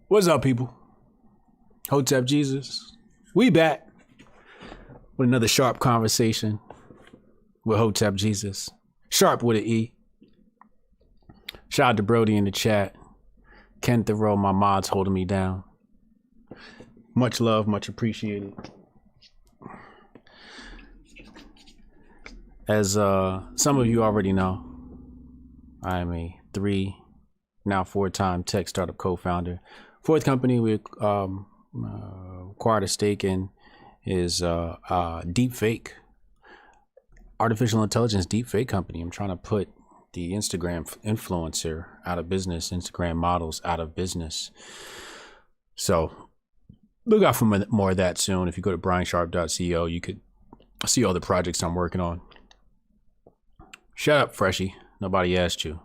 What's up, people? Hotep Jesus. We back with another sharp conversation with Hotep Jesus. Sharp with an E. Shout out to Brody in the chat. Ken Thoreau, my mods holding me down. Much love, much appreciated. As some of you already know, I am a 4-time tech startup co-founder. Fourth company we acquired a stake in is deepfake, artificial intelligence deepfake company. I'm trying to put the Instagram influencer out of business, Instagram models out of business. So look out for more of that soon. If you go to briansharp.co, you could see all the projects I'm working on. Shut up, Freshie. Nobody asked you.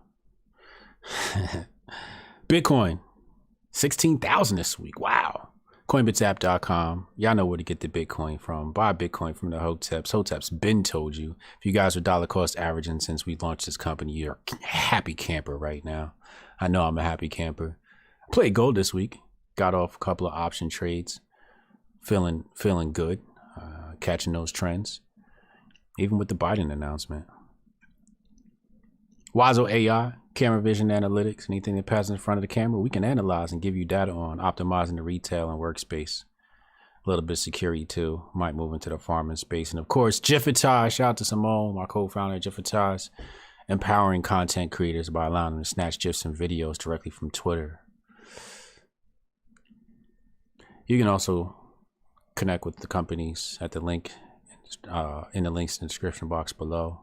Bitcoin, 16,000 this week. Wow. Coinbitsapp.com. Y'all know where to get the Bitcoin from. Buy Bitcoin from the Hoteps. Hotep's been told you. If you guys are dollar cost averaging since we launched this company, you're a happy camper right now. I know I'm a happy camper. Played gold this week. Got off a couple of option trades. Feeling good. Catching those trends. Even with the Biden announcement. Wazo AI, camera vision analytics, anything that passes in front of the camera, we can analyze and give you data on optimizing the retail and workspace. A little bit of security too. Might move into the farming space. And of course, Jiffitage, shout out to Simone, my co-founder at Jiffitage, empowering content creators by allowing them to snatch GIFs and videos directly from Twitter. You can also connect with the companies at the link in the links in the description box below.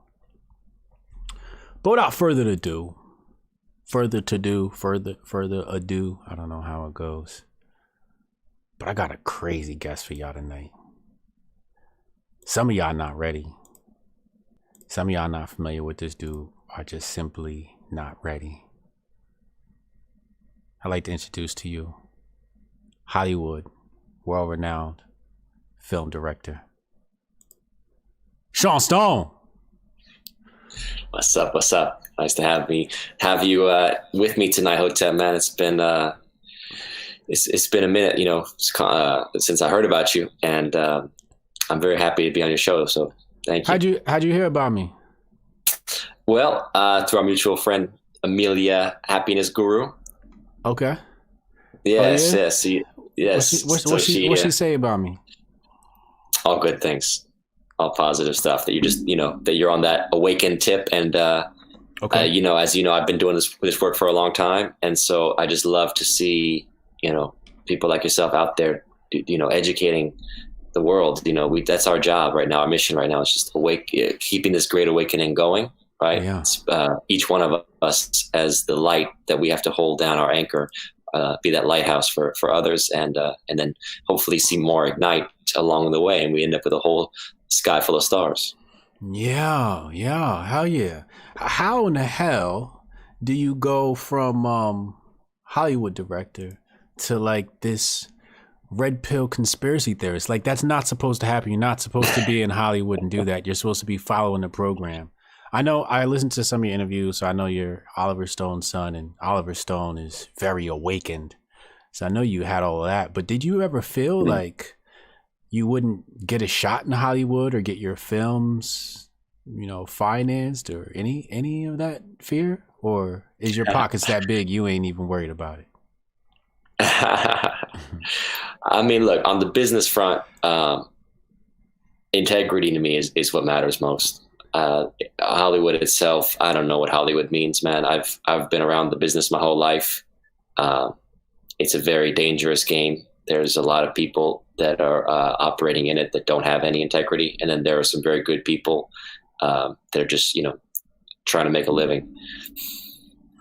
But without further ado, I don't know how it goes. But I got a crazy guest for y'all tonight. Some of y'all not ready. Some of y'all not familiar with this dude are just simply not ready. I'd like to introduce to you Hollywood, world-renowned film director, Sean Stone. What's up? Nice to have you with me tonight, Hotep, man. It's been it's been a minute, since I heard about you, and I'm very happy to be on your show. So thank you. How'd you hear about me? Well, through our mutual friend Amelia, Happiness Guru. Okay. Yes, oh, yeah? yes. What's she say about me? All good things. All positive stuff, that you just, that you're on that awakened tip. And, okay. As you know, I've been doing this work for a long time. And so I just love to see, people like yourself out there, educating the world. That's our job right now. Our mission right now is just keeping this great awakening going. Right. Yeah. Each one of us as the light that we have to hold down, our anchor, be that lighthouse for others. And then hopefully see more ignite along the way. And we end up with a whole sky full of stars. Yeah, hell yeah. How in the hell do you go from Hollywood director to like this red pill conspiracy theorist? Like, that's not supposed to happen. You're not supposed to be in Hollywood and do that. You're supposed to be following the program. I know I listened to some of your interviews, so I know you're Oliver Stone's son, and Oliver Stone is very awakened. So I know you had all of that, but did you ever feel like you wouldn't get a shot in Hollywood or get your films, financed, or any of that fear? Or is your pockets that big you ain't even worried about it? I mean, look, on the business front, integrity to me is what matters most. Hollywood itself, I don't know what Hollywood means, man. I've been around the business my whole life. It's a very dangerous game. There's a lot of people that are operating in it that don't have any integrity. And then there are some very good people that are just, trying to make a living.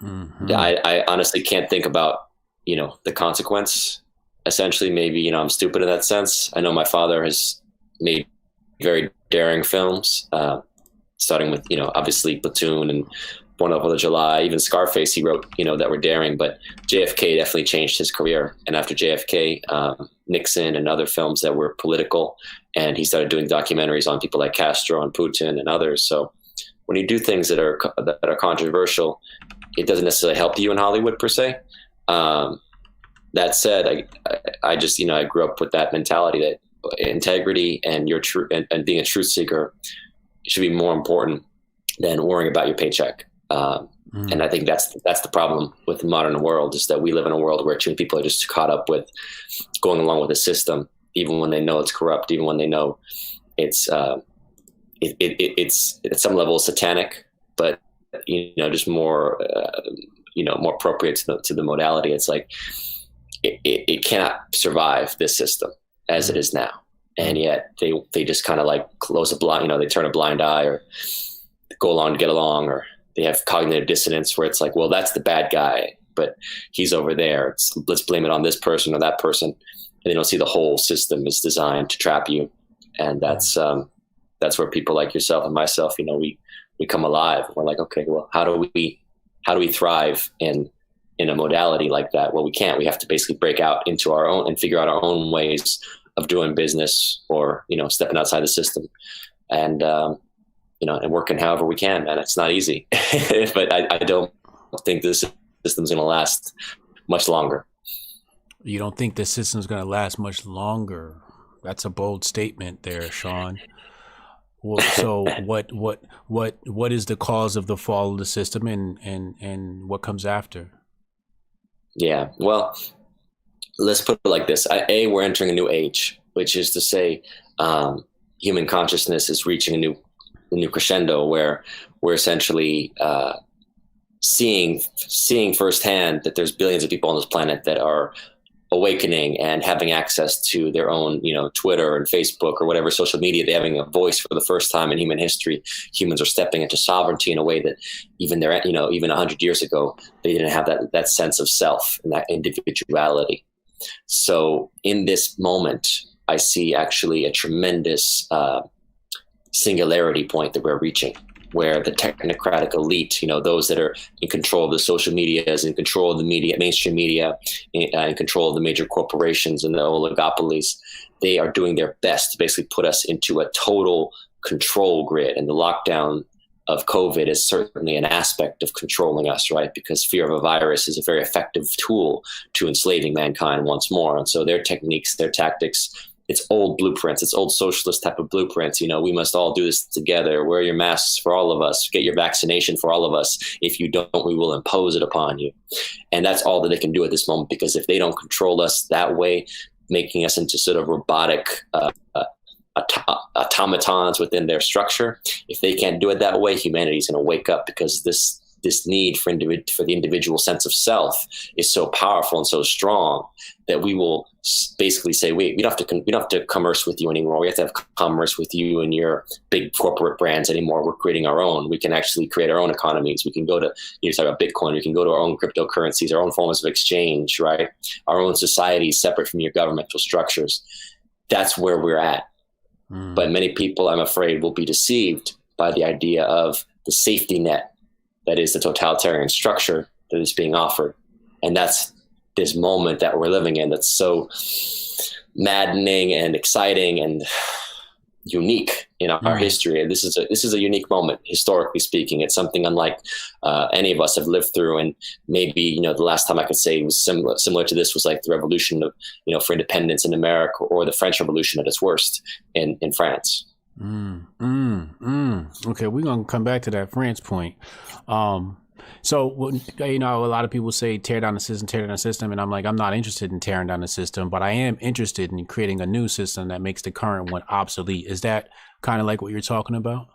Mm-hmm. I honestly can't think about, the consequence. Essentially, maybe, I'm stupid in that sense. I know my father has made very daring films, starting with, obviously Platoon and Born on the 4th of July, even Scarface he wrote, that were daring, but JFK definitely changed his career. And after JFK, Nixon and other films that were political, and he started doing documentaries on people like Castro and Putin and others. So when you do things that are controversial, it doesn't necessarily help you in Hollywood per se. That said, I just, I grew up with that mentality that integrity and your true and being a truth seeker should be more important than worrying about your paycheck. And I think that's the problem with the modern world, is that we live in a world where too many people are just caught up with going along with the system, even when they know it's corrupt, even when they know it's at some level satanic, but just more more appropriate to the modality. It's like it cannot survive this system as it is now, and yet they just kind of like close a blind, they turn a blind eye or go along to get along, or they have cognitive dissonance where it's like, well, that's the bad guy, but he's over there. Let's blame it on this person or that person, and they don't see the whole system is designed to trap you, and that's where people like yourself and myself, we come alive. We're like, okay, well, how do we thrive in a modality like that? Well, we can't. We have to basically break out into our own and figure out our own ways of doing business, or stepping outside the system, and and working however we can. Man, it's not easy, but I don't think this system's going to last much longer. You don't think the system's going to last much longer? That's a bold statement there, Sean. Well, so what is the cause of the fall of the system, and what comes after? Yeah, well, let's put it like this. We're entering a new age, which is to say, human consciousness is reaching a new crescendo where we're essentially seeing firsthand that there's billions of people on this planet that are awakening and having access to their own, Twitter and Facebook or whatever social media. They're having a voice for the first time in human history. Humans are stepping into sovereignty in a way that even 100 years ago, they didn't have that sense of self and that individuality. So in this moment, I see actually a tremendous singularity point that we're reaching, where the technocratic elite, those that are in control of the social medias, in control of the media, mainstream media, in control of the major corporations and the oligopolies, they are doing their best to basically put us into a total control grid. And the lockdown of COVID is certainly an aspect of controlling us, right? Because fear of a virus is a very effective tool to enslaving mankind once more. And so their techniques, their tactics, it's old blueprints. It's old socialist type of blueprints. We must all do this together. Wear your masks for all of us. Get your vaccination for all of us. If you don't, we will impose it upon you. And that's all that they can do at this moment, because if they don't control us that way, making us into sort of robotic automatons within their structure, if they can't do it that way, humanity's going to wake up, because this need for the individual sense of self is so powerful and so strong that we will basically say, wait, we don't have to commerce with you anymore. We have to have commerce with you and your big corporate brands anymore. We're creating our own. We can actually create our own economies. We can go to, you talk about Bitcoin. We can go to our own cryptocurrencies, our own forms of exchange, right? Our own societies separate from your governmental structures. That's where we're at. But many people, I'm afraid, will be deceived by the idea of the safety net that is the totalitarian structure that is being offered. And that's this moment that we're living in that's so maddening and exciting and unique in our history. And this is a unique moment, historically speaking. It's something unlike any of us have lived through. And maybe, the last time I could say it was similar to this was like the revolution of, for independence in America, or the French Revolution at its worst in France. Okay, we're gonna come back to that France point. So a lot of people say tear down the system, and I'm like, I'm not interested in tearing down the system, but I am interested in creating a new system that makes the current one obsolete. Is that kind of like what you're talking about?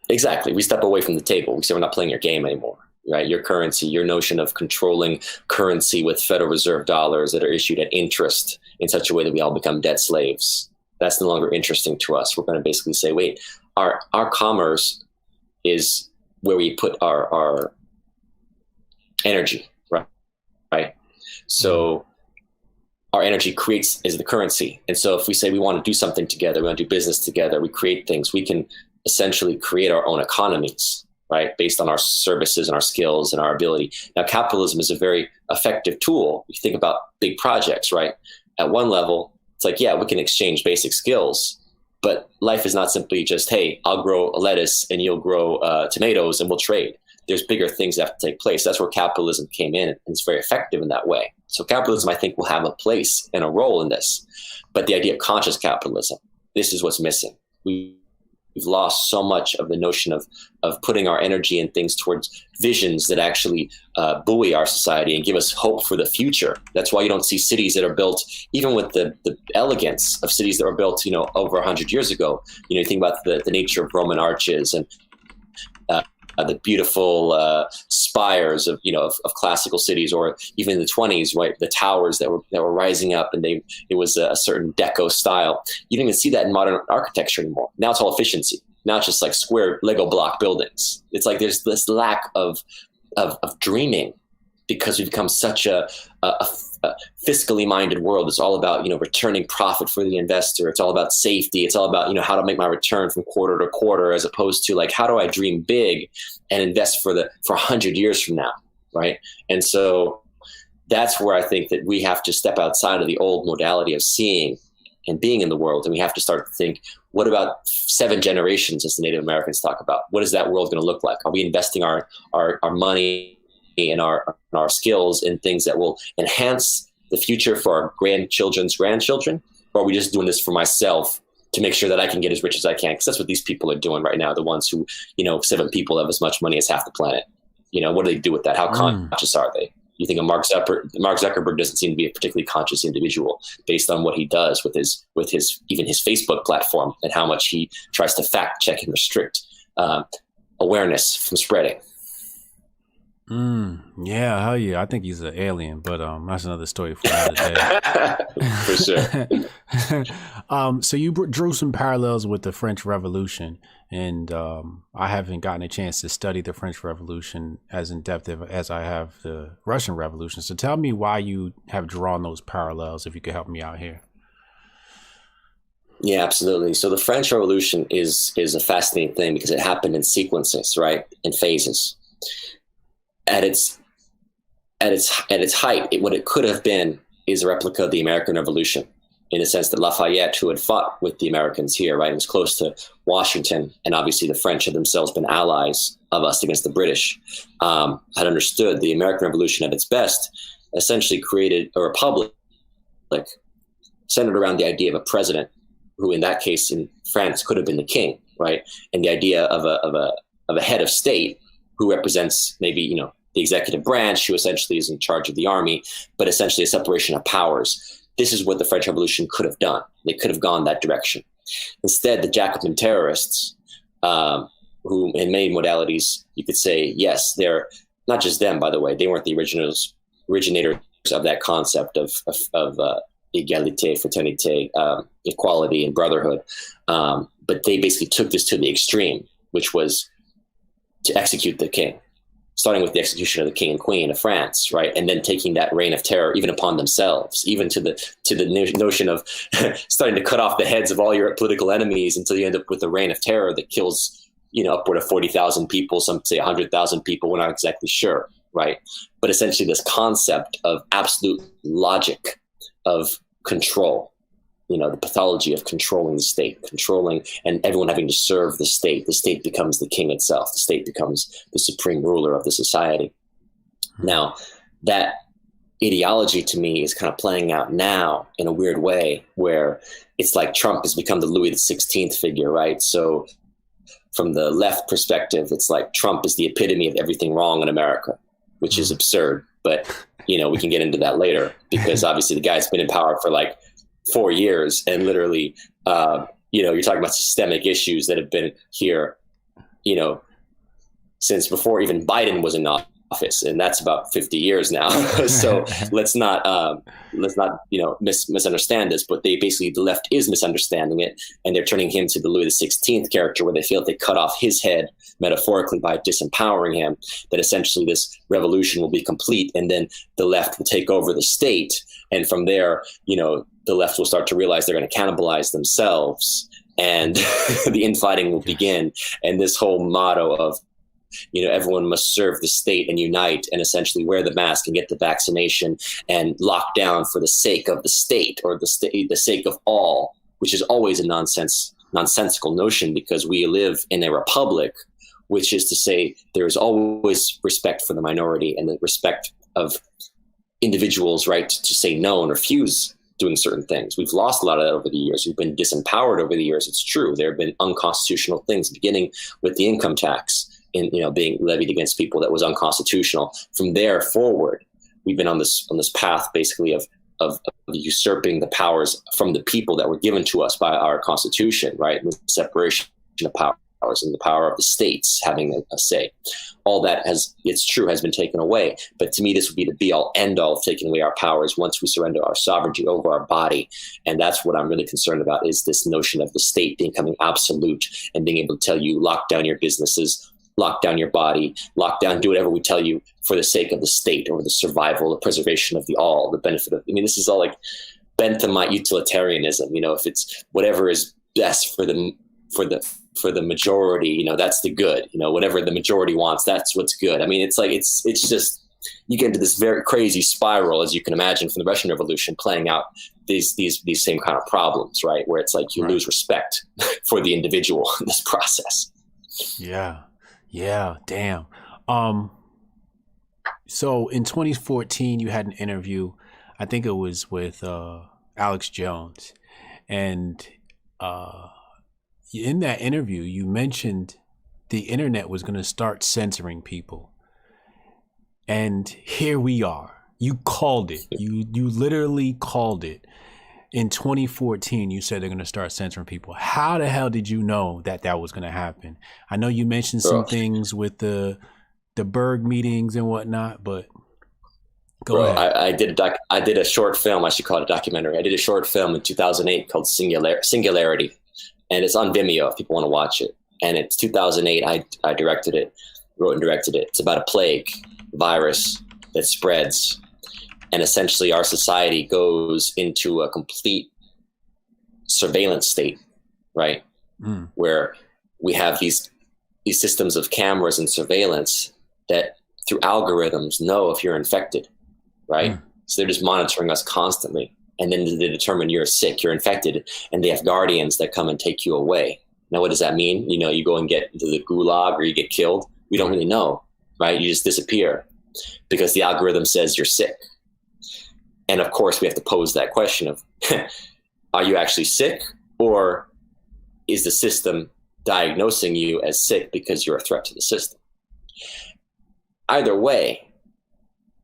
Exactly. We step away from the table. We say we're not playing your game anymore, right? Your currency, your notion of controlling currency with Federal Reserve dollars that are issued at interest in such a way that we all become debt slaves. That's no longer interesting to us. We're going to basically say, wait, our commerce is where we put our energy, right? So our energy is the currency. And so if we say we want to do something together, we want to do business together, we create things, we can essentially create our own economies, right? Based on our services and our skills and our ability. Now, capitalism is a very effective tool. You think about big projects, right? At one level, it's like, yeah, we can exchange basic skills, but life is not simply just, hey, I'll grow a lettuce and you'll grow tomatoes and we'll trade. There's bigger things that have to take place. That's where capitalism came in, and it's very effective in that way. So capitalism, I think, will have a place and a role in this. But the idea of conscious capitalism, this is what's missing. We've lost so much of the notion of putting our energy and things towards visions that actually buoy our society and give us hope for the future. That's why you don't see cities that are built, even with the elegance of cities that were built, over 100 years ago. You think about the nature of Roman arches and the beautiful spires of classical cities, or even in the 20s, right? The towers that were rising up, and it was a certain deco style. You don't even see that in modern architecture anymore. Now it's all efficiency. Now it's just like square Lego block buildings. It's like there's this lack of dreaming, because we've become such a fiscally minded world. It's all about, returning profit for the investor. It's all about safety. It's all about, how to make my return from quarter to quarter, as opposed to like, how do I dream big and invest for 100 years from now, right? And so that's where I think that we have to step outside of the old modality of seeing and being in the world. And we have to start to think, what about 7 generations, as the Native Americans talk about? What is that world going to look like? Are we investing our money and our skills in things that will enhance the future for our grandchildren's grandchildren? Or are we just doing this for myself to make sure that I can get as rich as I can? Because that's what these people are doing right now. The ones who, 7 people have as much money as half the planet. What do they do with that? How conscious are they? You think of Mark Zuckerberg doesn't seem to be a particularly conscious individual based on what he does with his even his Facebook platform, and how much he tries to fact check and restrict awareness from spreading. Yeah, hell yeah. I think he's an alien, but that's another story for another day. For sure. So you drew some parallels with the French Revolution, and I haven't gotten a chance to study the French Revolution as in depth as I have the Russian Revolution. So tell me why you have drawn those parallels, if you could help me out here. Yeah, absolutely. So the French Revolution is a fascinating thing because it happened in sequences, right? In phases. At its height, what it could have been is a replica of the American Revolution, in the sense that Lafayette, who had fought with the Americans here, right, and was close to Washington, and obviously the French had themselves been allies of us against the British, had understood the American Revolution at its best, essentially created a republic centered around the idea of a president, who in that case in France could have been the king, right, and the idea of a head of state who represents maybe, the executive branch, who essentially is in charge of the army, but essentially a separation of powers. This is what the French Revolution could have done. They could have gone that direction. Instead, the Jacobin terrorists, who in many modalities, you could say, yes, they're not just them, by the way, they weren't the originators of that concept of égalité, fraternité, equality and brotherhood. But they basically took this to the extreme, which was to execute the king, starting with the execution of the king and queen of France, right? And then taking that reign of terror even upon themselves, even to the notion of starting to cut off the heads of all your political enemies until you end up with a reign of terror that kills, upward of 40,000 people, some say 100,000 people. We're not exactly sure, right? But essentially this concept of absolute logic of control, the pathology of controlling the state, and everyone having to serve the state. The state becomes the king itself. The state becomes the supreme ruler of the society. Now, that ideology to me is kind of playing out now in a weird way, where it's like Trump has become the Louis XVI figure, right? So from the left perspective, it's like Trump is the epitome of everything wrong in America, which is absurd. But, we can get into that later, because obviously the guy's been in power for like 4 years, and literally, you're talking about systemic issues that have been here, since before even Biden was in office, and that's about 50 years now. So let's not misunderstand this. But the left is misunderstanding it, and they're turning him to the Louis XVI character, where they feel if they cut off his head metaphorically by disempowering him, that essentially this revolution will be complete, and then the left will take over the state, and from there, the left will start to realize they're going to cannibalize themselves, and the infighting will begin. And this whole motto of, everyone must serve the state and unite and essentially wear the mask and get the vaccination and lock down for the sake of the state, or the sake of all, which is always a nonsensical notion, because we live in a republic, which is to say there is always respect for the minority and the respect of individuals' right to say no and refuse doing certain things. We've lost a lot of that over the years. We've been disempowered over the years. It's true. There have been unconstitutional things, beginning with the income tax being levied against people that was unconstitutional. From there forward, we've been on this path basically of usurping the powers from the people that were given to us by our Constitution, right? And the separation of powers and the power of the states having a say. All that has been taken away. But to me, this would be the be all end all of taking away our powers once we surrender our sovereignty over our body. And that's what I'm really concerned about, is this notion of the state becoming absolute and being able to tell you, lock down your businesses, lock down your body, lock down, do whatever we tell you for the sake of the state or the survival, the preservation of the all, the benefit of, this is all like Benthamite utilitarianism. If it's whatever is best for the majority, that's the good, whatever the majority wants, that's what's good. It's just, you get into this very crazy spiral, as you can imagine, from the Russian Revolution playing out these same kind of problems, right? Where it's like you lose respect for the individual in this process. Yeah, damn. So in 2014, you had an interview, I think it was with Alex Jones, and in that interview, you mentioned the internet was going to start censoring people. And here we are. You called it. You literally called it. In 2014, you said they're going to start censoring people. How the hell did you know that was going to happen? I know you mentioned some things with the Berg meetings and whatnot, but go ahead. I did a short film. I should call it a documentary. I did a short film in 2008 called Singularity. And it's on Vimeo if people want to watch it. And it's 2008. I directed it, wrote and directed it. It's about a plague virus that spreads. And essentially our society goes into a complete surveillance state, right? Where we have these systems of cameras and surveillance that through algorithms know if you're infected, right? So they're just monitoring us constantly. And then they determine you're sick, you're infected, and they have guardians that come and take you away. Now, what does that mean? You go and get into the gulag or you get killed. We don't really know, right? You just disappear because the algorithm says you're sick. And of course, we have to pose that question of, are you actually sick, or is the system diagnosing you as sick because you're a threat to the system? Either way,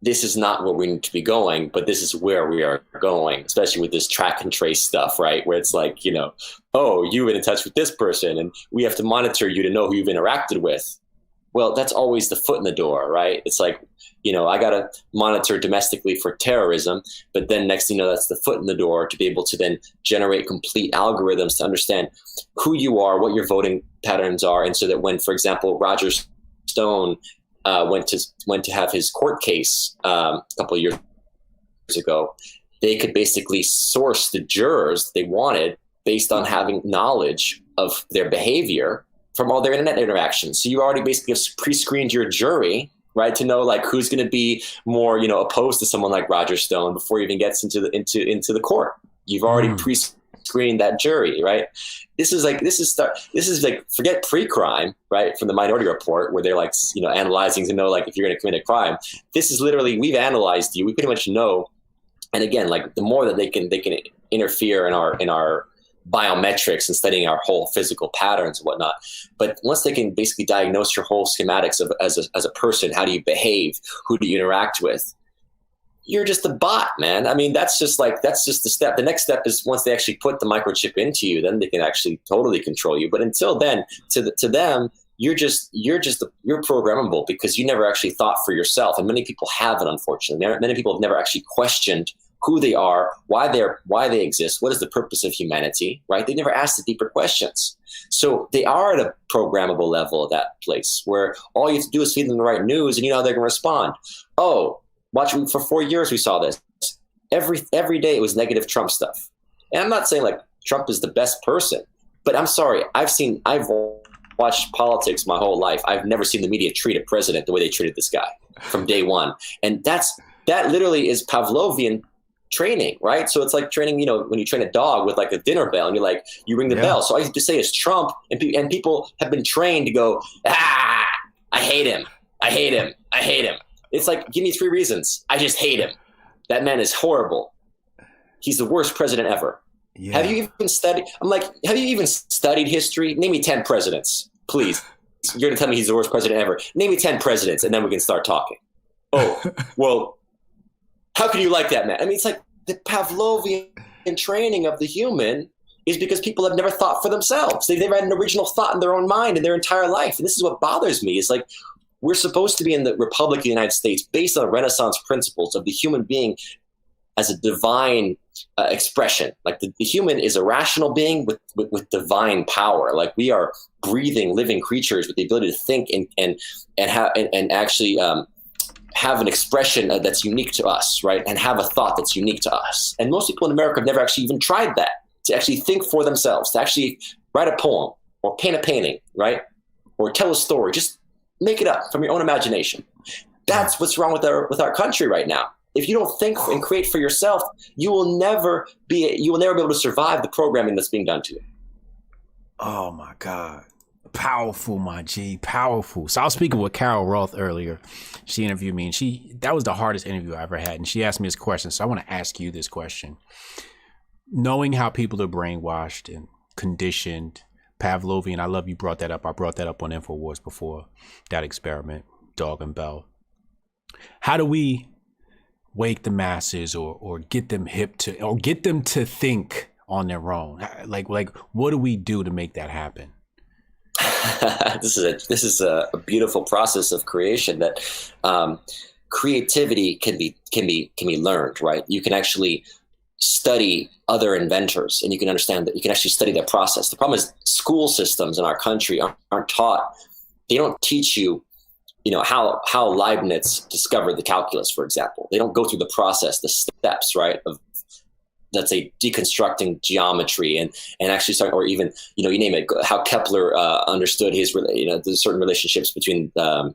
this is not where we need to be going, but this is where we are going, especially with this track and trace stuff, right? Where it's like, oh, you've been in touch with this person and we have to monitor you to know who you've interacted with. Well, that's always the foot in the door, right? It's like, I got to monitor domestically for terrorism, but then next thing you know, that's the foot in the door to be able to then generate complete algorithms to understand who you are, what your voting patterns are. And so that when, for example, Roger Stone went to have his court case a couple of years ago, they could basically source the jurors they wanted based on having knowledge of their behavior from all their internet interactions. So you already basically have pre-screened your jury, right, to know like who's going to be more, opposed to someone like Roger Stone before he even gets into the court. You've already pre-screened that jury, right? This is like forget pre-crime, right, from the Minority Report, where they're like, analyzing to know like if you're going to commit a crime. This is literally, we've analyzed you. We pretty much know. And again, like the more that they can interfere in our biometrics and studying our whole physical patterns and whatnot. But once they can basically diagnose your whole schematics of as a person, how do you behave, who do you interact with, you're just a bot, man. That's just the step. The next step is once they actually put the microchip into you, then they can actually totally control you. But until then, to them, you're programmable because you never actually thought for yourself. And many people haven't, unfortunately. Many people have never actually questioned who they are, why they exist, what is the purpose of humanity, right? They never asked the deeper questions. So they are at a programmable level of that place where all you have to do is feed them the right news and you know how they're going to respond. Oh, watch, for 4 years we saw this. Every day it was negative Trump stuff. And I'm not saying like Trump is the best person, but I'm sorry, I've watched politics my whole life. I've never seen the media treat a president the way they treated this guy from day one. And that literally is Pavlovian training, right? So it's like training, when you train a dog with like a dinner bell and you ring the bell. So all you have to say is Trump, and people have been trained to go, I hate him. I hate him. I hate him. It's like, give me 3 reasons. I just hate him. That man is horrible. He's the worst president ever. Yeah. Have you even studied? I'm like, have you even studied history? Name me 10 presidents, please. You're going to tell me he's the worst president ever. Name me 10 presidents, and then we can start talking. Oh, well, how can you like that, man? I mean, it's like the Pavlovian training of the human is because people have never thought for themselves. They've never had an original thought in their own mind in their entire life. And this is what bothers me. It's like we're supposed to be in the Republic of the United States based on Renaissance principles of the human being as a divine expression. Like the human is a rational being with divine power. Like we are breathing, living creatures with the ability to think and actually have an expression that's unique to us, right? And have a thought that's unique to us. And most people in America have never actually even tried that, to actually think for themselves, to actually write a poem or paint a painting, right? Or tell a story. Just make it up from your own imagination. That's what's wrong with our country right now. If you don't think and create for yourself, you will never be able to survive the programming that's being done to you. Oh my God. Powerful, my G. Powerful. So I was speaking with Carol Roth earlier. She interviewed me, and that was the hardest interview I ever had. And she asked me this question. So I want to ask you this question. Knowing how people are brainwashed and conditioned, Pavlovian, I love you brought that up. I brought that up on InfoWars before, that experiment, Dog and Bell. How do we wake the masses or get them hip to, or get them to think on their own? Like what do we do to make that happen? This is a beautiful process of creation that creativity can be learned, right? You can actually study other inventors, and you can understand that you can actually study that process. The problem is school systems in our country aren't taught. They don't teach you, how Leibniz discovered the calculus, for example. They don't go through the process, the steps, right, of, let's say, deconstructing geometry and actually start, or even, you name it, how Kepler understood his, the certain relationships between, I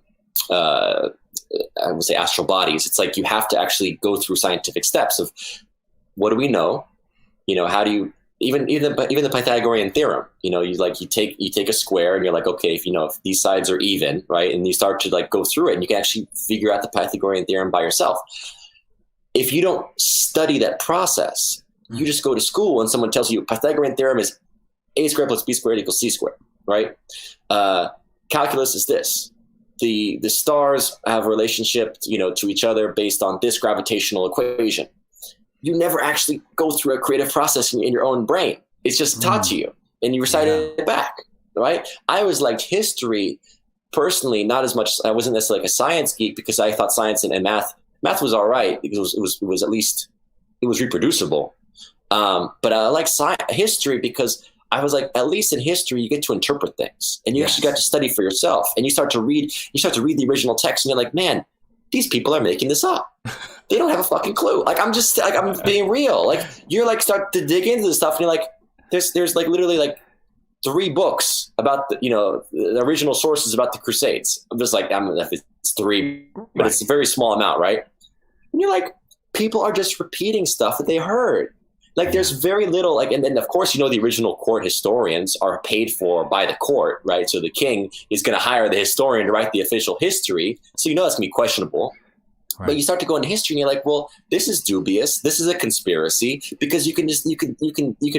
would say, astral bodies. It's like you have to actually go through scientific steps of what do we know? How do you, even the Pythagorean theorem, you take a square and you're like, okay, if these sides are even, right? And you start to go through it, and you can actually figure out the Pythagorean theorem by yourself. If you don't study that process, you just go to school and someone tells you Pythagorean theorem is a squared plus b squared equals c squared, right? Calculus is this. The stars have a relationship, to each other based on this gravitational equation. You never actually go through a creative process in your own brain. It's just taught to you, and you recite it back, right? I was like history personally, not as much. I wasn't necessarily like a science geek because I thought science and math was all right because it was at least it was reproducible. But I like history because I was like, at least in history, you get to interpret things, and you actually got to study for yourself, and you start to read the original text, and you're like, man, these people are making this up. They don't have a fucking clue. I'm being real. You're start to dig into this stuff, and you're like, there's literally 3 books about the original sources about the Crusades. I'm just like, it's 3, but it's a very small amount, right? And you're like, people are just repeating stuff that they heard. There's very little, and then of course, the original court historians are paid for by the court, right? So the king is going to hire the historian to write the official history. So that's going to be questionable. Right. But you start to go into history and you're like, well, this is dubious. This is a conspiracy, because you can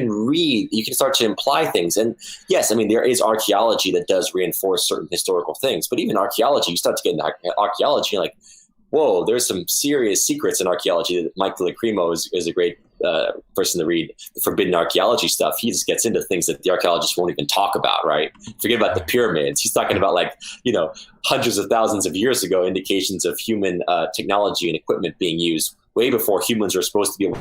read, you can start to imply things. And yes, there is archaeology that does reinforce certain historical things, but even archaeology, you start to get into archaeology, you're like, whoa, there's some serious secrets in archaeology. Mike Lacrimo is a great person to read the forbidden archaeology stuff. He just gets into things that the archaeologists won't even talk about, right? Forget about the pyramids. He's talking about hundreds of thousands of years ago, indications of human technology and equipment being used way before humans were supposed to be able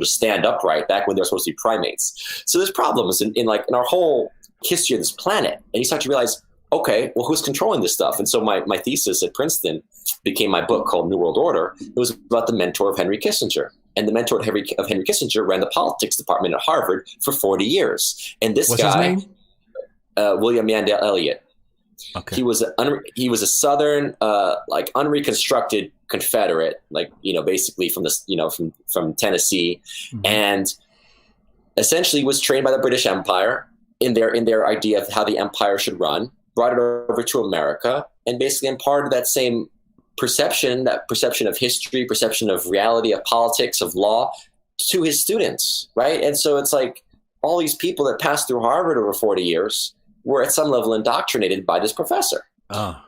to stand upright, back when they're supposed to be primates. So there's problems in our whole history of this planet. And you start to realize, okay, well, who's controlling this stuff? And so my thesis at Princeton became my book called New World Order. It was about the mentor of Henry Kissinger. And the mentor of Henry Kissinger ran the politics department at Harvard for 40 years. And this What's guy, his name? William Mandel Elliott, okay. He was a Southern, unreconstructed Confederate, basically from from Tennessee, and essentially was trained by the British Empire in their idea of how the empire should run. Brought it over to America, and basically imparted that same perception of history, perception of reality, of politics, of law to his students, right? And so it's like all these people that passed through Harvard over 40 years were at some level indoctrinated by this professor.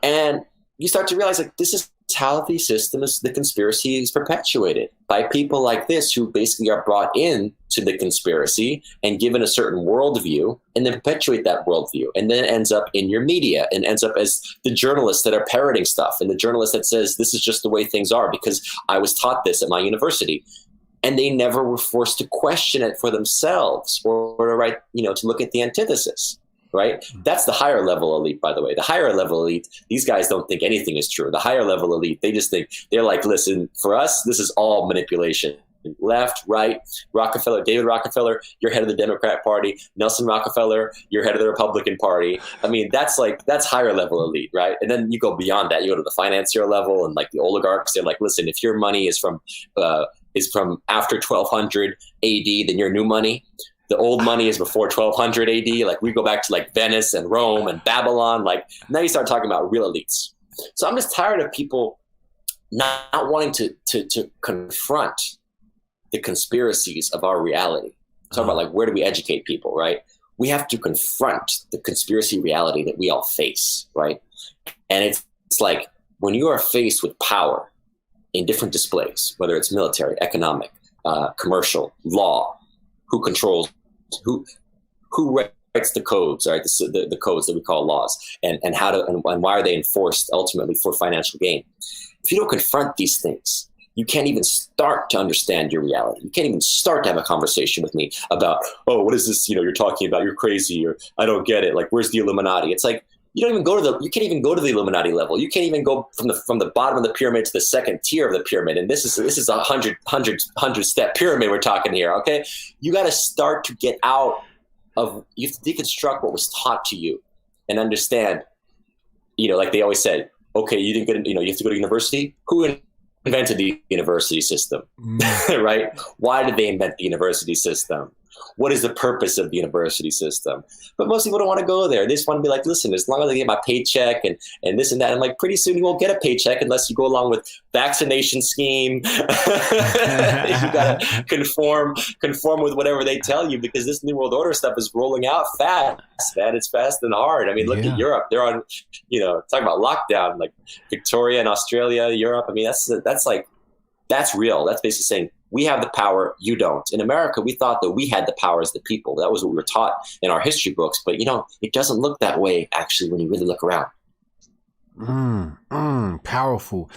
And you start to realize like this is how the system is, the conspiracy is perpetuated by people like this who basically are brought in to the conspiracy and given a certain worldview and then perpetuate that worldview. And then it ends up in your media and ends up as the journalists that are parroting stuff and the journalist that says, this is just the way things are because I was taught this at my university. And they never were forced to question it for themselves or to write, to look at the antithesis. Right? That's the higher level elite, by the way. The higher level elite, these guys don't think anything is true. The higher level elite, they just think, they're like, listen, for us, this is all manipulation. Left, right, Rockefeller, David Rockefeller, you're head of the Democrat Party. Nelson Rockefeller, you're head of the Republican Party. I mean, that's higher level elite, right? And then you go beyond that. You go to the financier level and like the oligarchs. They're like, listen, if your money is from after 1200 AD, then your new money. The old money is before 1200 AD. Like we go back to like Venice and Rome and Babylon. Like now you start talking about real elites. So I'm just tired of people not wanting to confront the conspiracies of our reality. Talk about like, where do we educate people, right? We have to confront the conspiracy reality that we all face, right? And it's like when you are faced with power in different displays, whether it's military, economic, commercial, law, who controls, who writes the codes, right? The codes that we call laws, and how to and why are they enforced ultimately for financial gain? If you don't confront these things, you can't even start to understand your reality. You can't even start to have a conversation with me about, oh, what is this? You're talking about, you're crazy, or I don't get it. Like, where's the Illuminati? It's like you can't even go to the Illuminati level. You can't even go from the bottom of the pyramid to the second tier of the pyramid. And this is a 100 step pyramid we're talking here. Okay. You got to start to get out of, you have to deconstruct what was taught to you and understand, like they always said, okay, you didn't get, you have to go to university. Who invented the university system, right? Why did they invent the university system? What is the purpose of the university system? But most people don't want to go there. They just want to be like, listen, as long as I get my paycheck and this and that, and like pretty soon you won't get a paycheck unless you go along with vaccination scheme. You gotta conform with whatever they tell you because this New World Order stuff is rolling out fast, man. It's fast and hard. I mean, look at Europe. They're on, talking about lockdown, like Victoria and Australia, Europe. I mean, that's real. That's basically saying, we have the power, you don't. In America, we thought that we had the power as the people. That was what we were taught in our history books. But, it doesn't look that way, actually, when you really look around. Powerful.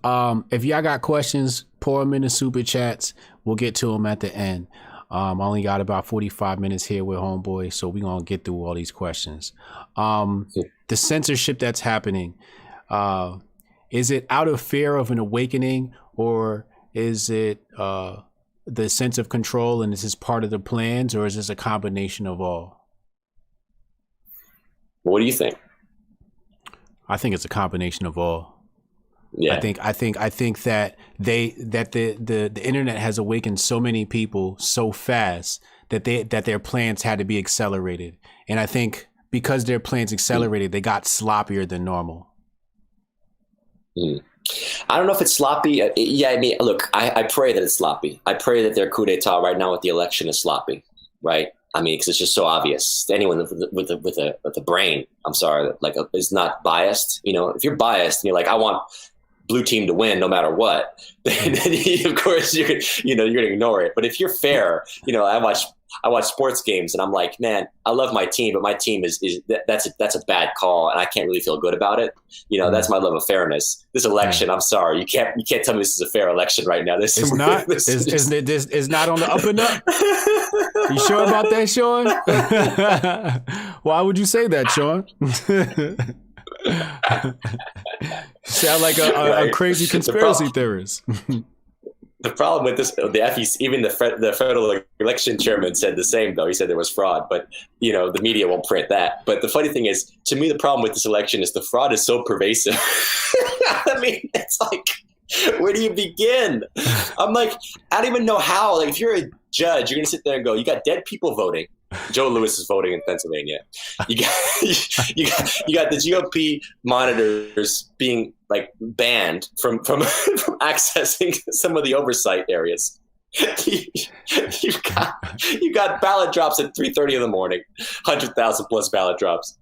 If y'all got questions, pour them in the super chats. We'll get to them at the end. I only got about 45 minutes here with Homeboy, so we're going to get through all these questions. The censorship that's happening, is it out of fear of an awakening, or is it the sense of control and this is part of the plans, or is this a combination of all? What do you think? I think it's a combination of all. Yeah. I think that the internet has awakened so many people so fast that their plans had to be accelerated. And I think because their plans accelerated, they got sloppier than normal. I don't know if it's sloppy. Yeah, I mean, look, I pray that it's sloppy. I pray that their coup d'etat right now with the election is sloppy, right? I mean, because it's just so obvious. Anyone with a brain, I'm sorry, like is not biased. If you're biased and you're like, I want blue team to win no matter what, then of course you're gonna ignore it. But if you're fair, I watch sports games and I'm like, man, I love my team, but my team that's a bad call and I can't really feel good about it. That's my love of fairness. This election, I'm sorry, you can't tell me this is a fair election right now. It's not. It's not on the up and up. You sure about that, Sean? Why would you say that, Sean? Sound like a crazy conspiracy theorist. The problem with this, the FEC, even the federal election chairman said the same, though. He said there was fraud, but, the media won't print that. But the funny thing is, to me, the problem with this election is the fraud is so pervasive. I mean, it's like, where do you begin? I'm like, I don't even know how. Like, if you're a judge, you're going to sit there and go, you got dead people voting. Joe Lewis is voting in Pennsylvania. You got you got the GOP monitors being like banned from accessing some of the oversight areas. You got ballot drops at 3:30 in the morning, 100,000 plus ballot drops.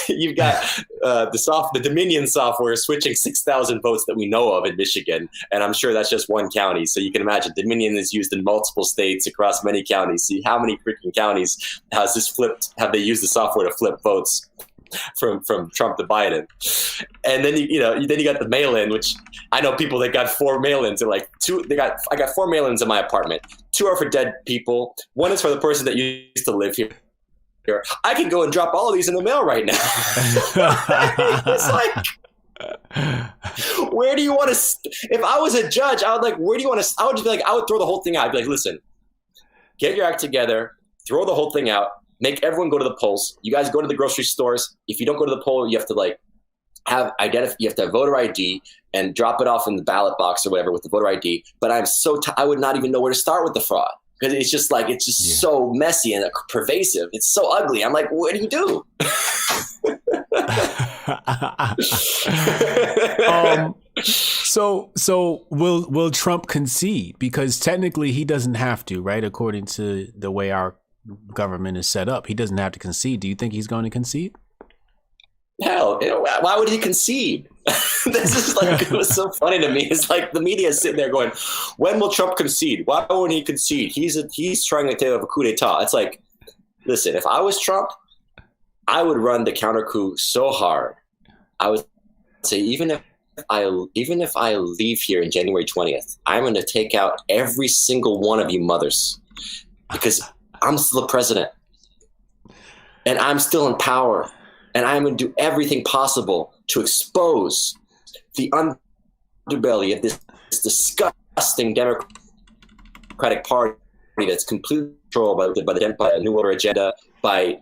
You've got the Dominion software switching 6,000 votes that we know of in Michigan, and I'm sure that's just one county. So you can imagine Dominion is used in multiple states across many counties. See how many freaking counties has this flipped? Have they used the software to flip votes from Trump to Biden? And then you got the mail-in, which I know people that got 4 mail-ins. They're like I got 4 mail-ins in my apartment. 2 are for dead people. 1 is for the person that used to live here. I can go and drop all of these in the mail right now. It's like, where do you want to? If I was a judge, I would like, where do you want to? I would just be like, I would throw the whole thing out. I'd be like, listen, get your act together, throw the whole thing out. Make everyone go to the polls. You guys go to the grocery stores. If you don't go to the poll, you have to you have to have voter ID and drop it off in the ballot box or whatever with the voter ID. But I'm I would not even know where to start with the fraud because it's just so messy and pervasive. It's so ugly. I'm like, what do you do? So will Trump concede? Because technically he doesn't have to, right? According to the way our government is set up, he doesn't have to concede. Do you think he's going to concede? Hell, why would he concede? This is it was so funny to me. It's like the media is sitting there going, when will Trump concede? Why won't he concede? He's trying to take a coup d'etat. It's like, listen, if I was Trump, I would run the counter coup so hard. I would say, even if I leave here in January 20th, I'm going to take out every single one of you mothers because I'm still the president and I'm still in power. And I'm going to do everything possible to expose the underbelly of this disgusting Democratic Party that's completely controlled by the New Order agenda, by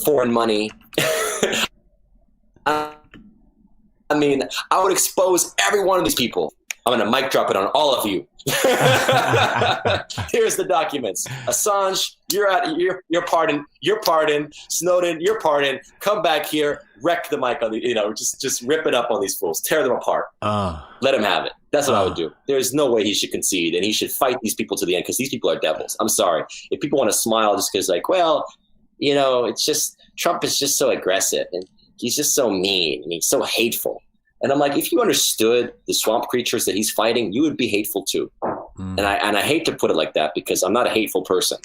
foreign money. I mean, I would expose every one of these people. I'm going to mic drop it on all of you. Here's the documents. Assange, you're out. You're pardoned. Snowden, you're pardoned. Come back here, wreck the mic on just rip it up on these fools, tear them apart. Let him have it. That's what I would do. There's no way he should concede, and he should fight these people to the end because these people are devils. I'm sorry if people want to smile just because, it's just Trump is just so aggressive and he's just so mean and he's so hateful. And I'm like, if you understood the swamp creatures that he's fighting, you would be hateful too. And I hate to put it like that because I'm not a hateful person.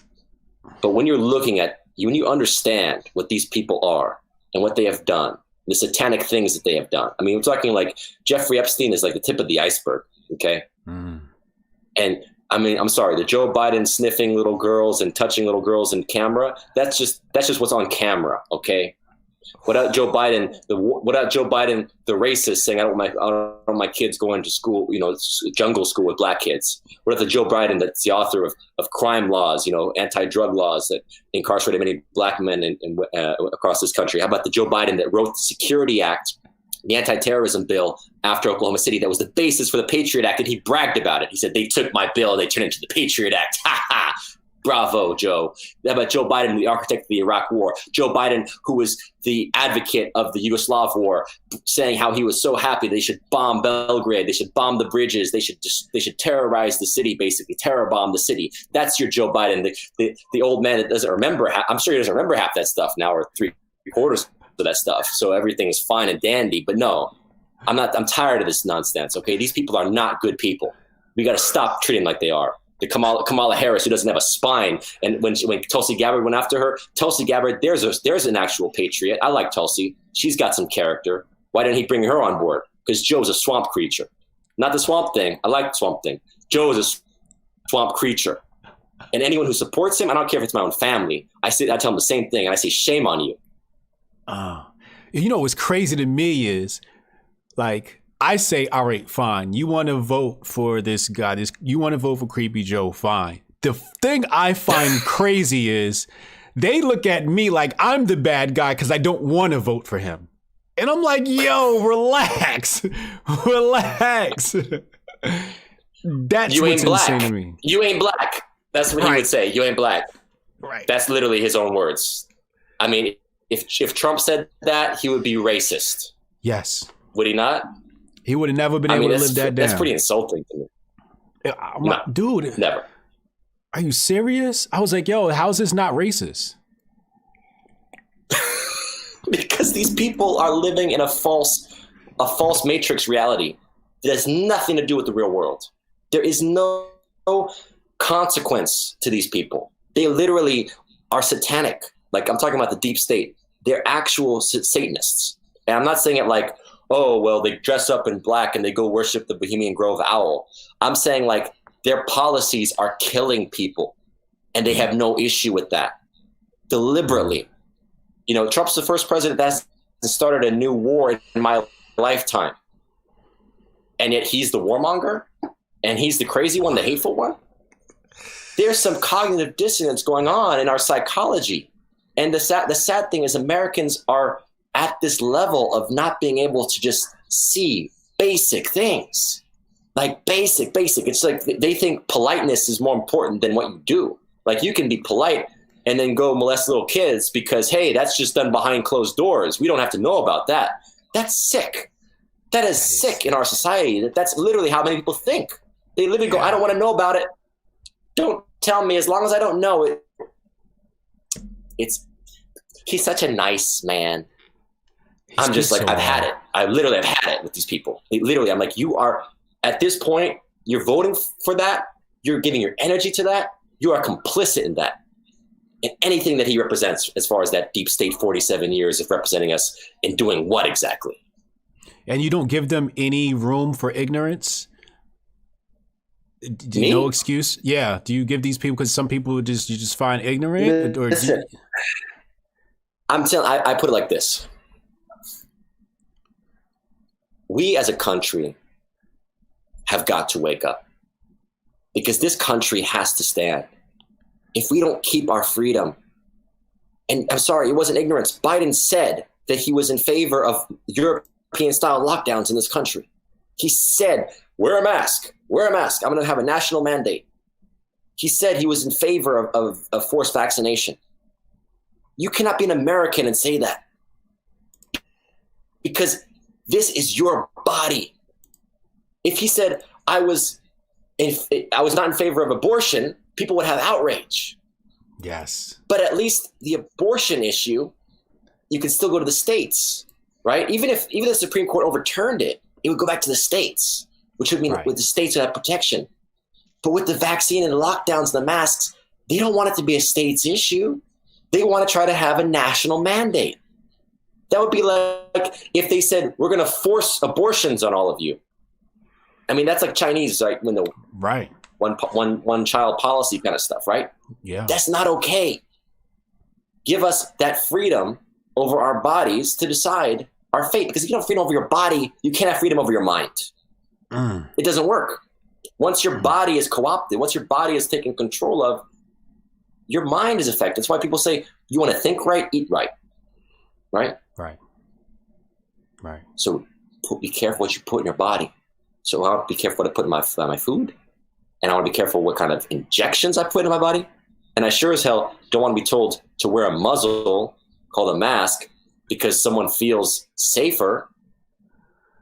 But when when you understand what these people are and what they have done, the satanic things that they have done. I mean, we're talking like Jeffrey Epstein is like the tip of the iceberg. Okay. And I mean, I'm sorry, the Joe Biden sniffing little girls and touching little girls in camera. That's just what's on camera. Okay. Without Joe Biden, the racist saying, I don't want my kids going to school, jungle school with black kids. What if the Joe Biden that's the author of crime laws, anti-drug laws that incarcerated many black men across this country? How about the Joe Biden that wrote the Security Act, the anti-terrorism bill after Oklahoma City that was the basis for the Patriot Act, and he bragged about it. He said, they took my bill, they turned it into the Patriot Act. Ha ha! Bravo, Joe. How about Joe Biden, the architect of the Iraq War? Joe Biden, who was the advocate of the Yugoslav War, saying how he was so happy they should bomb Belgrade, they should bomb the bridges, they should terrorize the city, basically terror bomb the city. That's your Joe Biden, the old man that doesn't remember. I'm sure he doesn't remember half that stuff now, or 3/4 of that stuff. So everything is fine and dandy. But no, I'm tired of this nonsense. Okay, these people are not good people. We got to stop treating them like they are. The Kamala Harris, who doesn't have a spine, and when Tulsi Gabbard went after her, Tulsi Gabbard, there's an actual patriot. I like Tulsi. She's got some character. Why didn't he bring her on board? Because Joe's a swamp creature, not the Swamp Thing. I like the Swamp Thing. Joe is a swamp creature, and anyone who supports him, I don't care if it's my own family. I tell them the same thing, and I say, shame on you. What's crazy to me is, I say, all right, fine. You want to vote for this guy. You want to vote for Creepy Joe. Fine. The thing I find crazy is they look at me like I'm the bad guy because I don't want to vote for him. And I'm like, yo, relax. Relax. That's what's insane to me. You ain't black. That's what he would say. You ain't black. Right. That's literally his own words. I mean, if Trump said that, he would be racist. Yes. Would he not? He would have never been able to live that down. That's pretty insulting to me. No, dude. Never. Are you serious? I was like, yo, how's this not racist? Because these people are living in a false matrix reality that has nothing to do with the real world. There is no consequence to these people. They literally are satanic. Like, I'm talking about the deep state. They're actual Satanists. And I'm not saying it like, oh, well, they dress up in black and they go worship the Bohemian Grove owl. I'm saying like their policies are killing people and they have no issue with that deliberately. You know, Trump's the first president that's started a new war in my lifetime. And yet he's the warmonger and he's the crazy one, the hateful one. There's some cognitive dissonance going on in our psychology. And the sad thing is Americans are at this level of not being able to just see basic things, like basic. It's like they think politeness is more important than what you do. Like you can be polite and then go molest little kids because, hey, that's just done behind closed doors. We don't have to know about that. That's sick. That is sick in our society. That's literally how many people think. They literally go, I don't want to know about it. Don't tell me. As long as I don't know it. He's such a nice man. I'm just like, I've had it. I've had it with these people. Literally, I'm like, you are, at this point, you're voting for that. You're giving your energy to that. You are complicit in that. In anything that he represents as far as that deep state 47 years of representing us and doing what exactly. And you don't give them any room for ignorance? No excuse? Yeah. Do you give these people, because some people you just find ignorant? Listen, I put it like this. We as a country have got to wake up because this country has to stand. If we don't keep our freedom, and I'm sorry, it wasn't ignorance. Biden said that he was in favor of European style lockdowns in this country. He said, wear a mask. I'm going to have a national mandate. He said he was in favor of forced vaccination. You cannot be an American and say that because this is your body. If he said I was not in favor of abortion, people would have outrage. Yes. But at least the abortion issue, you can still go to the states, right? Even if the Supreme Court overturned it, it would go back to the states, which would mean with the states would have protection. But with the vaccine and the lockdowns and the masks, they don't want it to be a state's issue. They want to try to have a national mandate. That would be like if they said, we're going to force abortions on all of you. I mean, that's like Chinese, right? When the one child policy kind of stuff, right? Yeah. That's not okay. Give us that freedom over our bodies to decide our fate. Because if you don't have freedom over your body, you can't have freedom over your mind. It doesn't work. Once your body is co-opted, once your body is taken control of, your mind is affected. That's why people say, you want to think right, eat right. Right? Right. So be careful what you put in your body. So I want to be careful what I put in my food. And I want to be careful what kind of injections I put in my body. And I sure as hell don't want to be told to wear a muzzle called a mask because someone feels safer.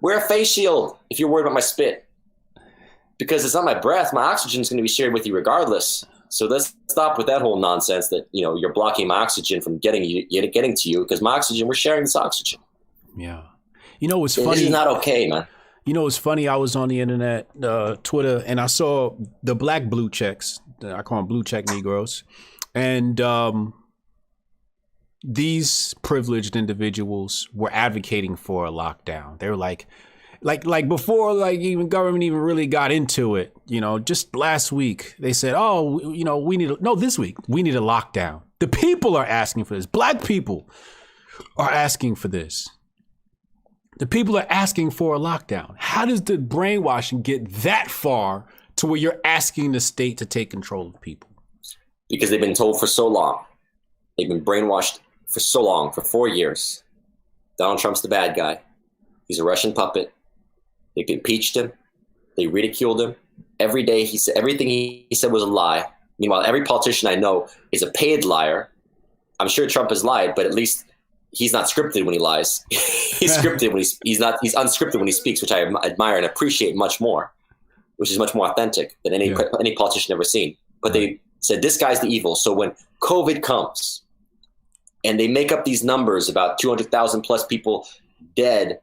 Wear a face shield if you're worried about my spit. Because it's not my breath. My oxygen is going to be shared with you regardless. So let's stop with that whole nonsense that, you know, you're blocking my oxygen from getting to you because my oxygen, we're sharing this oxygen. Yeah. You know, it's funny. This is not okay, man. You know, it's funny. I was on the internet, Twitter, and I saw the black blue checks. I call them blue check Negroes. And these privileged individuals were advocating for a lockdown. They were like before, like even government even really got into it, you know, just last week, they said, oh, you know, this week, we need a lockdown. The people are asking for this. Black people are asking for this. The people are asking for a lockdown. How does the brainwashing get that far to where you're asking the state to take control of people? Because they've been told for so long. They've been brainwashed for so long, for 4 years. Donald Trump's the bad guy. He's a Russian puppet. They impeached him. They ridiculed him. Every day he said everything he said was a lie. Meanwhile, every politician I know is a paid liar. I'm sure Trump has lied, but at least he's not scripted when he lies. He's scripted when he's unscripted when he speaks, which I admire and appreciate much more, which is much more authentic than any politician ever seen. But they said, this guy's the evil. So when COVID comes and they make up these numbers about 200,000 plus people dead,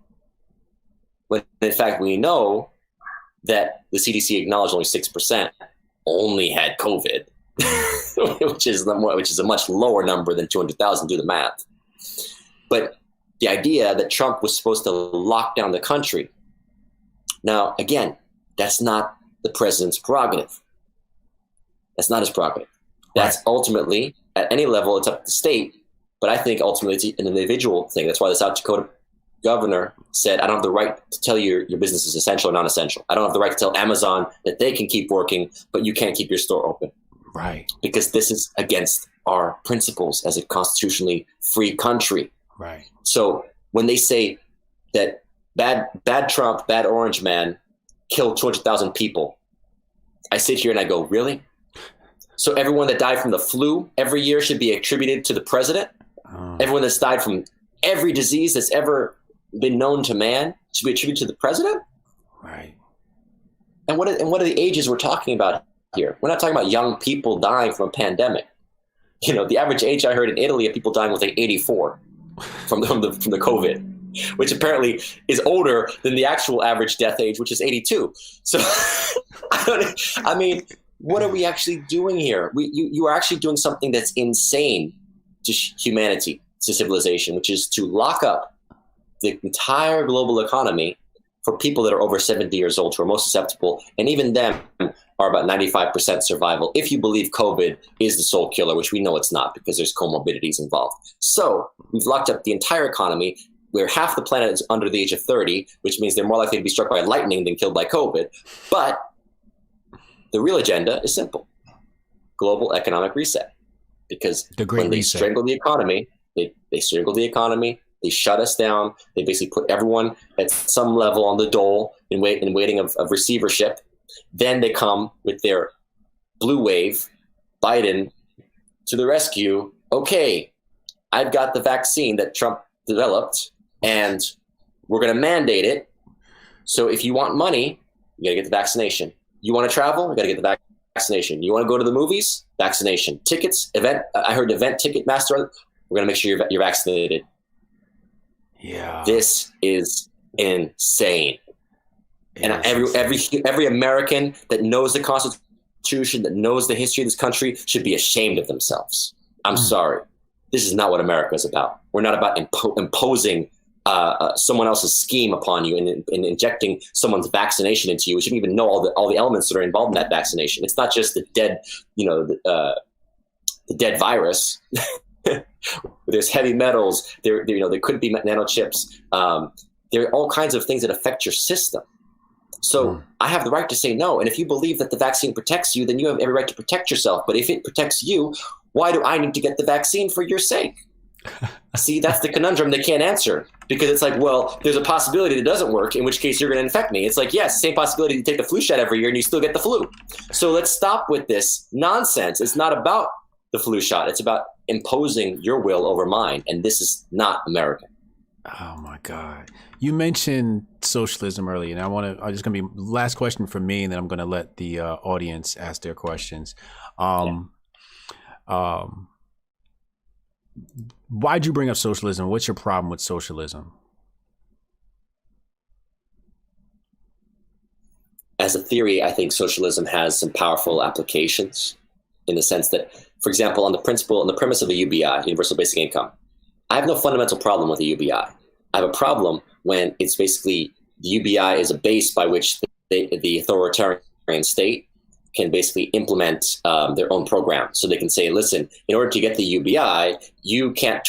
when in fact we know that the CDC acknowledged only 6% only had COVID, which is a much lower number than 200,000, do the math. But the idea that Trump was supposed to lock down the country. Now, again, that's not the president's prerogative. That's not his prerogative. That's ultimately, at any level, it's up to the state. But I think ultimately it's an individual thing. That's why the South Dakota governor said, I don't have the right to tell you your business is essential or non-essential. I don't have the right to tell Amazon that they can keep working, but you can't keep your store open. Right. Because this is against our principles as a constitutionally free country. Right. So when they say that bad Trump, bad orange man killed 200,000 people, I sit here and I go, really? So everyone that died from the flu every year should be attributed to the president? Everyone that's died from every disease that's ever been known to man should be attributed to the president? Right. And what are the ages we're talking about here? We're not talking about young people dying from a pandemic. You know, the average age I heard in Italy of people dying was like 84 from the COVID, which apparently is older than the actual average death age, which is 82. So, I mean, what are we actually doing here? You are actually doing something that's insane to humanity, to civilization, which is to lock up the entire global economy for people that are over 70 years old, who are most susceptible, and even them are about 95% survival, if you believe COVID is the sole killer, which we know it's not because there's comorbidities involved. So we've locked up the entire economy, where half the planet is under the age of 30, which means they're more likely to be struck by lightning than killed by COVID. But the real agenda is simple: global economic reset. Because when they strangle the economy, they strangle the economy, they shut us down, they basically put everyone at some level on the dole in waiting of receivership. Then they come with their blue wave, Biden to the rescue. Okay, I've got the vaccine that Trump developed, and we're going to mandate it. So if you want money, you got to get the vaccination. You want to travel? You got to get the vaccination. You want to go to the movies? Vaccination. Tickets, I heard event ticket master. We're going to make sure you're vaccinated. Yeah. This is insane. And every American that knows the Constitution, that knows the history of this country, should be ashamed of themselves. I'm sorry. This is not what America is about. We're not about imposing someone else's scheme upon you and injecting someone's vaccination into you. We shouldn't even know all the elements that are involved in that vaccination. It's not just the dead, the dead virus. There's heavy metals. There could be nanochips. There are all kinds of things that affect your system. So I have the right to say no. And if you believe that the vaccine protects you, then you have every right to protect yourself. But if it protects you, why do I need to get the vaccine for your sake? See, that's the conundrum they can't answer, because it's like, well, there's a possibility it doesn't work, in which case you're going to infect me. It's like, yes, the same possibility you take the flu shot every year and you still get the flu. So let's stop with this nonsense. It's not about the flu shot. It's about imposing your will over mine. And this is not American. Oh my God. You mentioned socialism earlier, and I'm just going to be last question for me, and then I'm going to let the audience ask their questions. Why'd you bring up socialism? What's your problem with socialism? As a theory, I think socialism has some powerful applications, in the sense that, for example, on the premise of the UBI, universal basic income, I have no fundamental problem with the UBI. I have a problem when it's basically the UBI is a base by which the authoritarian state can basically implement their own program. So they can say, listen, in order to get the UBI, you can't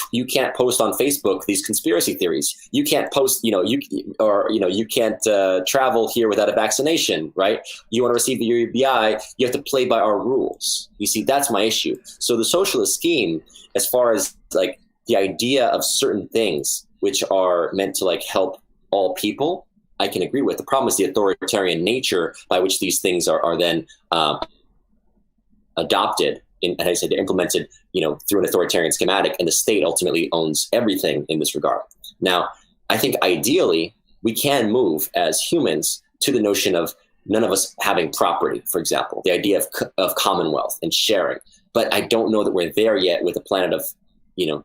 post on Facebook these conspiracy theories. You can't post, you can't travel here without a vaccination, right? You want to receive the UBI, you have to play by our rules. You see, that's my issue. So the socialist scheme, as far as like the idea of certain things which are meant to like help all people, I can agree with. The problem is the authoritarian nature by which these things are then adopted, and I said implemented, through an authoritarian schematic, and the state ultimately owns everything in this regard. Now, I think ideally we can move as humans to the notion of none of us having property, for example, the idea of commonwealth and sharing. But I don't know that we're there yet with a planet of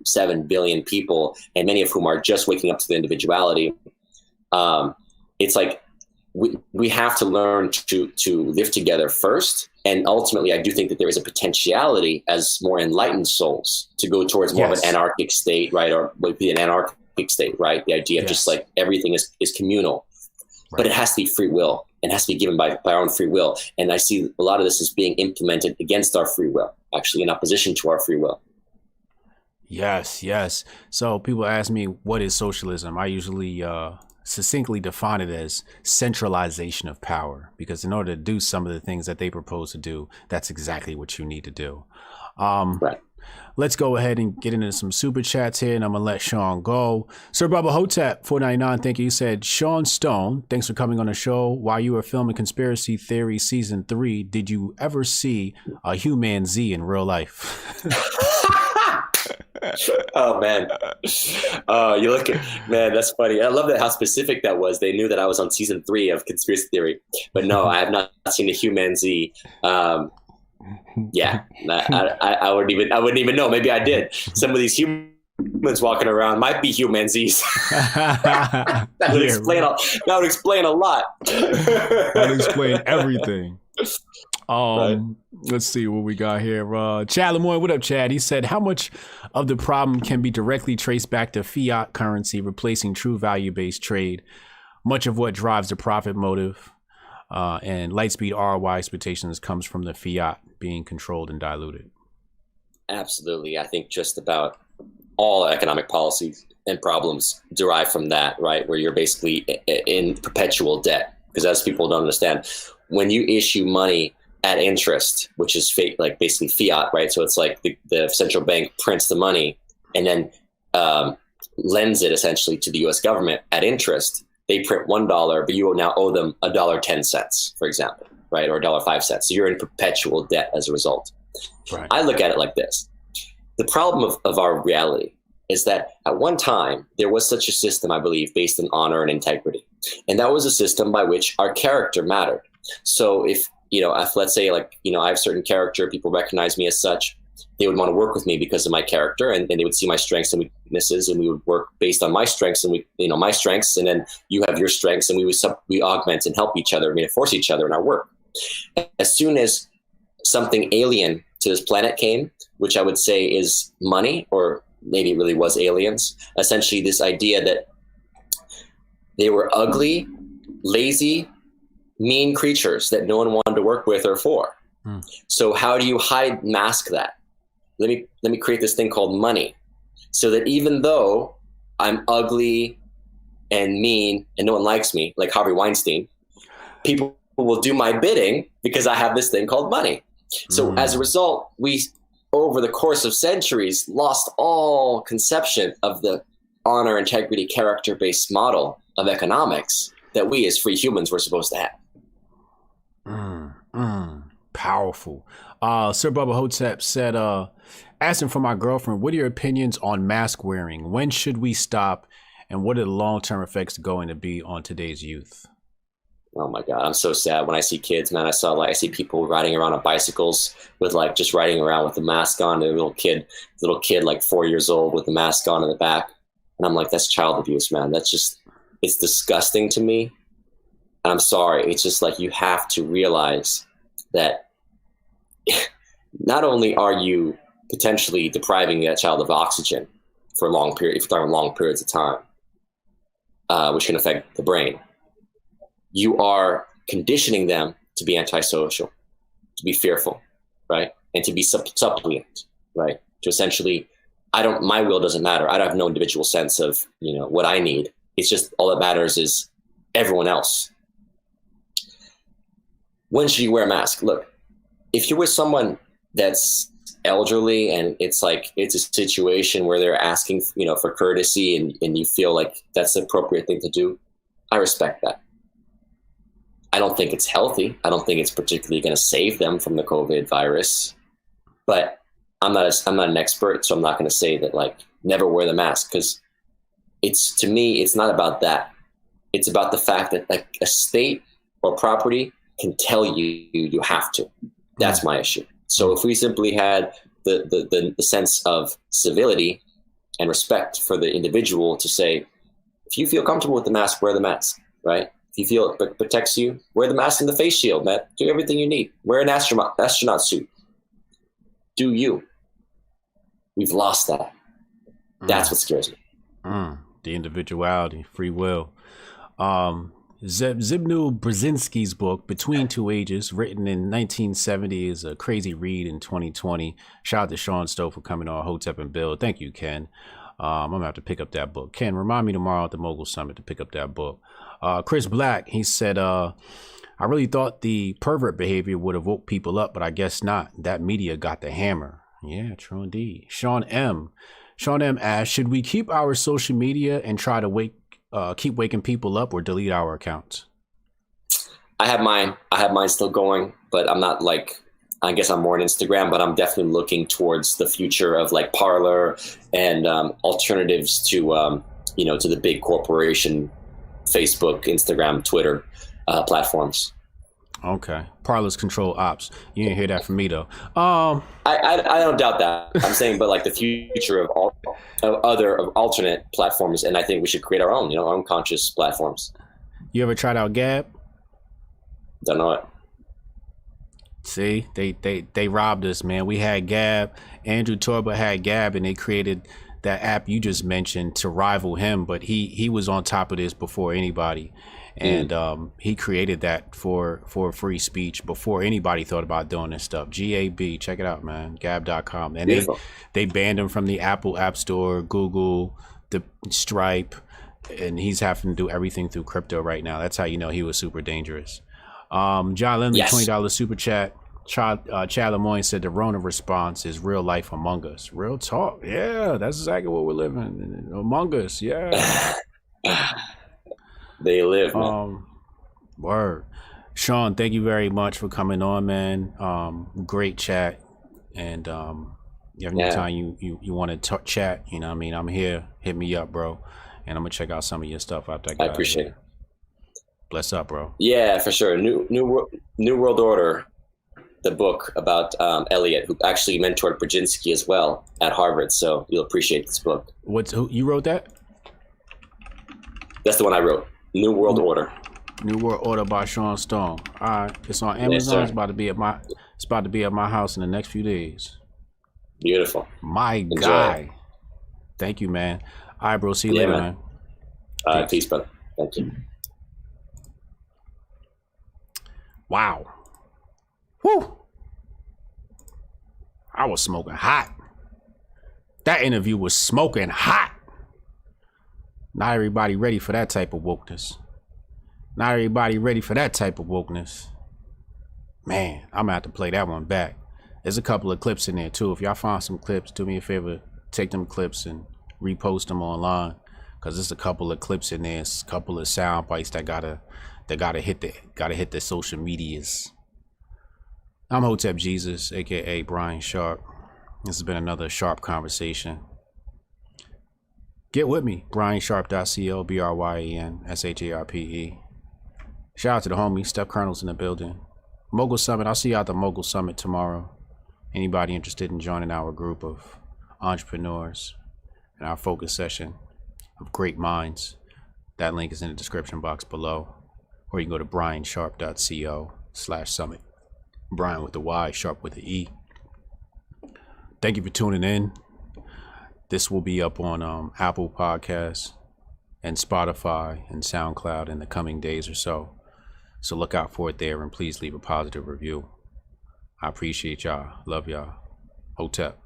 7 billion people, and many of whom are just waking up to the individuality. It's like we have to learn to live together first. And ultimately, I do think that there is a potentiality as more enlightened souls to go towards more of an anarchic state, right? Or would be an anarchic state, right? The idea of just like everything is communal, but it has to be free will and has to be given by our own free will. And I see a lot of this is being implemented against our free will, actually in opposition to our free will. Yes. So people ask me, what is socialism? I usually succinctly define it as centralization of power, because in order to do some of the things that they propose to do, that's exactly what you need to do. Right. Let's go ahead and get into some super chats here, and I'm gonna let Sean go. Sir Bubba Hotep 499, thank you. He said, Sean Stone, thanks for coming on the show. While you were filming Conspiracy Theory Season 3, did you ever see a human Z in real life? Oh man. You look at, man, that's funny. I love that how specific that was. They knew that I was on season 3 of Conspiracy Theory, but no, I have not seen a human Z. Yeah, I wouldn't even know. Maybe I did. Some of these humans walking around might be human Z's. that would explain a lot. That would explain everything. Let's see what we got here. Chad Lemoyne, what up, Chad? He said, how much of the problem can be directly traced back to fiat currency replacing true value-based trade? Much of what drives the profit motive and Lightspeed ROI expectations comes from the fiat being controlled and diluted. Absolutely. I think just about all economic policies and problems derive from that, right? Where you're basically in perpetual debt. Because as people don't understand, when you issue money at interest, which is like basically fiat, right? So it's like the central bank prints the money and then lends it essentially to the US government at interest. They print $1, but you now owe them $1.10, for example, right? Or $1.05. So you're in perpetual debt as a result. Right. I look at it like this. The problem of our reality is that at one time, there was such a system, I believe, based on honor and integrity. And that was a system by which our character mattered. So if let's say I have certain character, people recognize me as such, they would want to work with me because of my character, and they would see my strengths and weaknesses, and we would work based on my strengths and my strengths, and then you have your strengths, and we augment and help each other, reinforce each other in our work. As soon as something alien to this planet came, which I would say is money, or maybe it really was aliens, essentially this idea that they were ugly, lazy, mean creatures that no one wanted to work with or for. So how do you mask that? Let me create this thing called money, so that even though I'm ugly and mean and no one likes me, like Harvey Weinstein, people will do my bidding because I have this thing called money. So as a result, we, over the course of centuries, lost all conception of the honor, integrity, character-based model of economics that we as free humans were supposed to have. Powerful. Sir Bubba Hotep said, asking for my girlfriend, what are your opinions on mask wearing? When should we stop? And what are the long-term effects going to be on today's youth? Oh my God, I'm so sad when I see kids, man. I see people riding around on bicycles with just riding around with the mask on. A little kid, like 4 years old with the mask on in the back. And I'm like, that's child abuse, man. It's disgusting to me. I'm sorry. It's just like, you have to realize that not only are you potentially depriving that child of oxygen for long periods of time, which can affect the brain, you are conditioning them to be antisocial, to be fearful, right? And to be suppliant, right? To essentially, my will doesn't matter. I don't have no individual sense of, what I need. It's just all that matters is everyone else. When should you wear a mask? Look, if you're with someone that's elderly and it's a situation where they're asking, for courtesy and you feel like that's the appropriate thing to do, I respect that. I don't think it's healthy. I don't think it's particularly going to save them from the COVID virus. But I'm not an expert, so I'm not going to say that like never wear the mask, because to me, it's not about that. It's about the fact that like a state or property can tell you you have to. That's my issue. So if we simply had the sense of civility and respect for the individual to say, if you feel comfortable with the mask, wear the mask, right? If you feel it protects you, wear the mask and the face shield, man. Do everything you need. Wear an astronaut suit. Do you. We've lost that. That's what scares me. The individuality, free will. Zbigniew Brzezinski's book, Between Two Ages, written in 1970, is a crazy read in 2020. Shout out to Sean Stowe for coming on, Hotep and Bill. Thank you, Ken. I'm going to have to pick up that book. Ken, remind me tomorrow at the Mogul Summit to pick up that book. Chris Black, he said, I really thought the pervert behavior would have woke people up, but I guess not. That media got the hammer. Yeah, true indeed. Sean M. asked, should we keep our social media and try to keep waking people up, or delete our accounts? I have mine still going, but I'm not like, I guess I'm more on Instagram, but I'm definitely looking towards the future of like Parler and alternatives to, to the big corporation, Facebook, Instagram, Twitter platforms. Okay. Parler's control ops. You didn't hear that from me though. I don't doubt that. I'm saying, but like the future of alternate platforms, and I think we should create our own, our own conscious platforms. You ever tried out Gab? Don't know it. See, they robbed us, man. We had Gab. Andrew Torba had Gab, and they created that app you just mentioned to rival him. But he was on top of this before anybody. And he created that for free speech before anybody thought about doing this stuff. GAB, check it out, man. Gab.com. And they banned him from the Apple App Store, Google, the Stripe, and he's having to do everything through crypto right now. That's how you know he was super dangerous. John Lindley, yes. $20 super chat. Chad Lemoyne said the Rona response is real life among us. Real talk. Yeah, that's exactly what we're living among us. Yeah. They live, man. Word. Sean, thank you very much for coming on, man. Great chat. And anytime you want to chat, you know what I mean? I'm here. Hit me up, bro. And I'm going to check out some of your stuff after I appreciate it. Bless up, bro. Yeah, for sure. New World Order, the book about Eliot, who actually mentored Brzezinski as well at Harvard. So you'll appreciate this book. Who you wrote that? That's the one I wrote. New World Order. New World Order by Sean Stone. All right, it's on Amazon. Yes, it's about to be at my house in the next few days. Beautiful. My guy. Thank you, man. All right, bro. See you later, man. All right, peace, brother. Thank you. Wow. Woo. I was smoking hot. That interview was smoking hot. Not everybody ready for that type of wokeness. Not everybody ready for that type of wokeness. Man, I'm gonna have to play that one back. There's a couple of clips in there too. If y'all find some clips, do me a favor, take them clips and repost them online, because there's a couple of clips in there. It's a couple of sound bites that gotta hit the social medias. I'm Hotep Jesus, aka Brian Sharp. This has been another Sharp conversation. Get with me, briansharp.co, BRYANSHARPE. Shout out to the homies, Steph Colonel's in the building. Mogul Summit, I'll see you at the Mogul Summit tomorrow. Anybody interested in joining our group of entrepreneurs in our focus session of great minds, that link is in the description box below. Or you can go to briansharp.co/summit. Brian with the Y, Sharp with the E. Thank you for tuning in. This will be up on Apple Podcasts and Spotify and SoundCloud in the coming days or so. So look out for it there, and please leave a positive review. I appreciate y'all. Love y'all. Hotep.